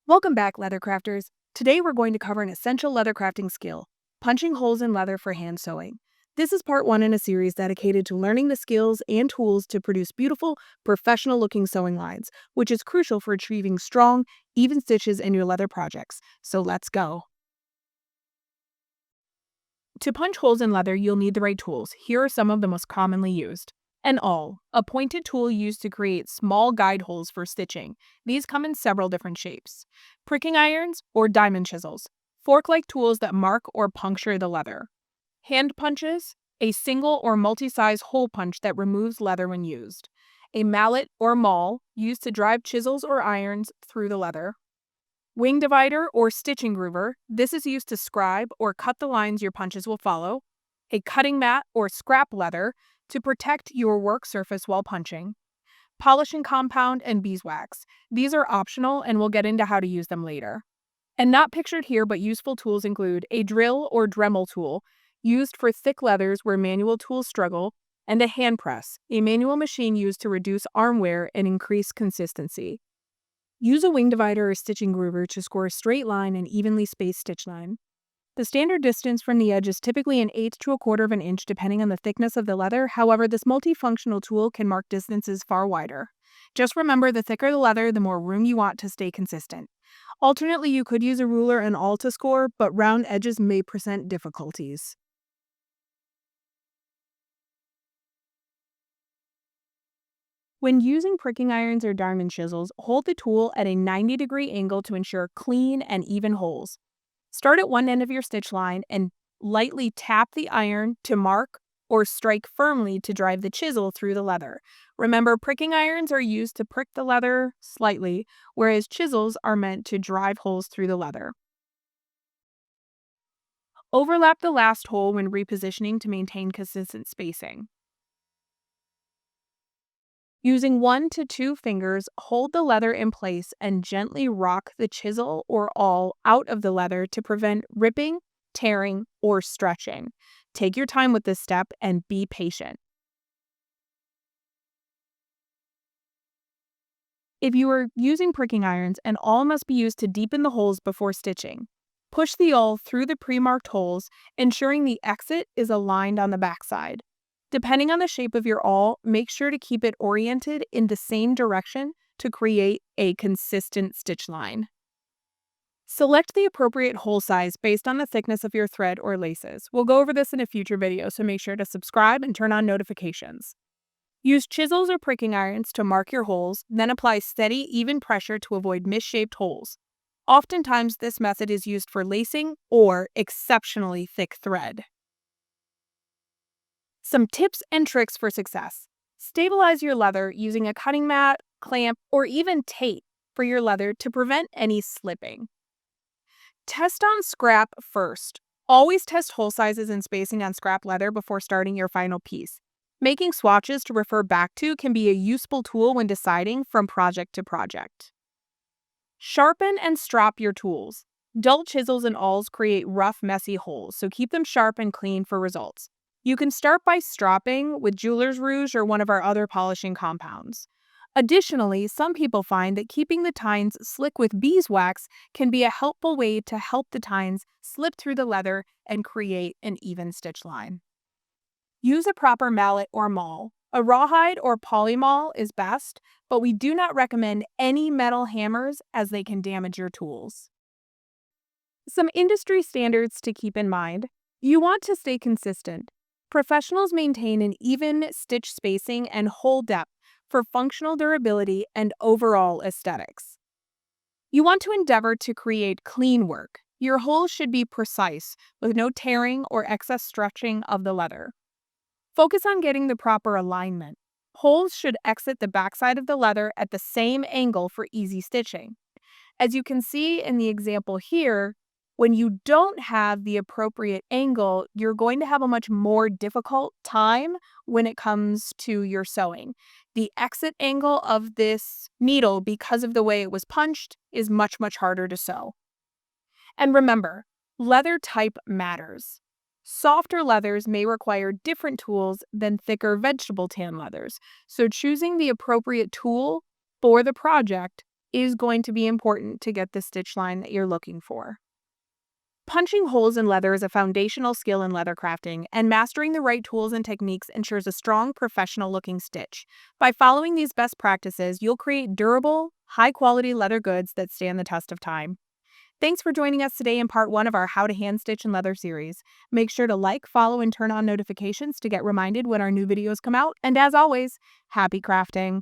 Welcome back, leather crafters. Today we're going to cover an essential leather crafting skill, punching holes in leather for hand sewing. This is part one in a series dedicated to learning the skills and tools to produce beautiful, professional looking sewing lines, which is crucial for achieving strong, even stitches in your leather projects. So let's go. To punch holes in leather, you'll need the right tools. Here are some of the most commonly used. An awl, a pointed tool used to create small guide holes for stitching. These come in several different shapes. Pricking irons or diamond chisels, fork-like tools that mark or puncture the leather. Hand punches, a single or multi-size hole punch that removes leather when used. A mallet or maul, used to drive chisels or irons through the leather. Wing divider or stitching groover, this is used to scribe or cut the lines your punches will follow. A cutting mat or scrap leather to protect your work surface while punching. Polishing compound and beeswax. These are optional and we'll get into how to use them later. And not pictured here but useful tools include a drill or Dremel tool, used for thick leathers where manual tools struggle, and a hand press, a manual machine used to reduce arm wear and increase consistency. Use a wing divider or stitching groover to score a straight line and evenly spaced stitch line. The standard distance from the edge is typically an eighth to a quarter of an inch depending on the thickness of the leather. However, this multifunctional tool can mark distances far wider. Just remember, the thicker the leather, the more room you want to stay consistent. Alternately, you could use a ruler and awl to score, but round edges may present difficulties. When using pricking irons or diamond chisels, hold the tool at a 90-degree angle to ensure clean and even holes. Start at one end of your stitch line and lightly tap the iron to mark or strike firmly to drive the chisel through the leather. Remember, pricking irons are used to prick the leather slightly, whereas chisels are meant to drive holes through the leather. Overlap the last hole when repositioning to maintain consistent spacing. Using 1 to 2 fingers, hold the leather in place and gently rock the chisel or awl out of the leather to prevent ripping, tearing, or stretching. Take your time with this step and be patient. If you are using pricking irons, an awl must be used to deepen the holes before stitching. Push the awl through the pre-marked holes, ensuring the exit is aligned on the backside. Depending on the shape of your awl, make sure to keep it oriented in the same direction to create a consistent stitch line. Select the appropriate hole size based on the thickness of your thread or laces. We'll go over this in a future video, so make sure to subscribe and turn on notifications. Use chisels or pricking irons to mark your holes, then apply steady, even pressure to avoid misshaped holes. Oftentimes, this method is used for lacing or exceptionally thick thread. Some tips and tricks for success. Stabilize your leather using a cutting mat, clamp, or even tape for your leather to prevent any slipping. Test on scrap first. Always test hole sizes and spacing on scrap leather before starting your final piece. Making swatches to refer back to can be a useful tool when deciding from project to project. Sharpen and strop your tools. Dull chisels and awls create rough, messy holes, so keep them sharp and clean for results. You can start by stropping with jeweler's rouge or one of our other polishing compounds. Additionally, some people find that keeping the tines slick with beeswax can be a helpful way to help the tines slip through the leather and create an even stitch line. Use a proper mallet or maul. A rawhide or poly maul is best, but we do not recommend any metal hammers as they can damage your tools. Some industry standards to keep in mind. You want to stay consistent. Professionals maintain an even stitch spacing and hole depth for functional durability and overall aesthetics. You want to endeavor to create clean work. Your holes should be precise, with no tearing or excess stretching of the leather. Focus on getting the proper alignment. Holes should exit the backside of the leather at the same angle for easy stitching. As you can see in the example here, when you don't have the appropriate angle, you're going to have a much more difficult time when it comes to your sewing. The exit angle of this needle, because of the way it was punched, is much, much harder to sew. And remember, leather type matters. Softer leathers may require different tools than thicker vegetable tan leathers, so choosing the appropriate tool for the project is going to be important to get the stitch line that you're looking for. Punching holes in leather is a foundational skill in leather crafting, and mastering the right tools and techniques ensures a strong, professional-looking stitch. By following these best practices, you'll create durable, high-quality leather goods that stand the test of time. Thanks for joining us today in part 1 of our How to Hand Stitch in Leather series. Make sure to like, follow, and turn on notifications to get reminded when our new videos come out. And as always, happy crafting!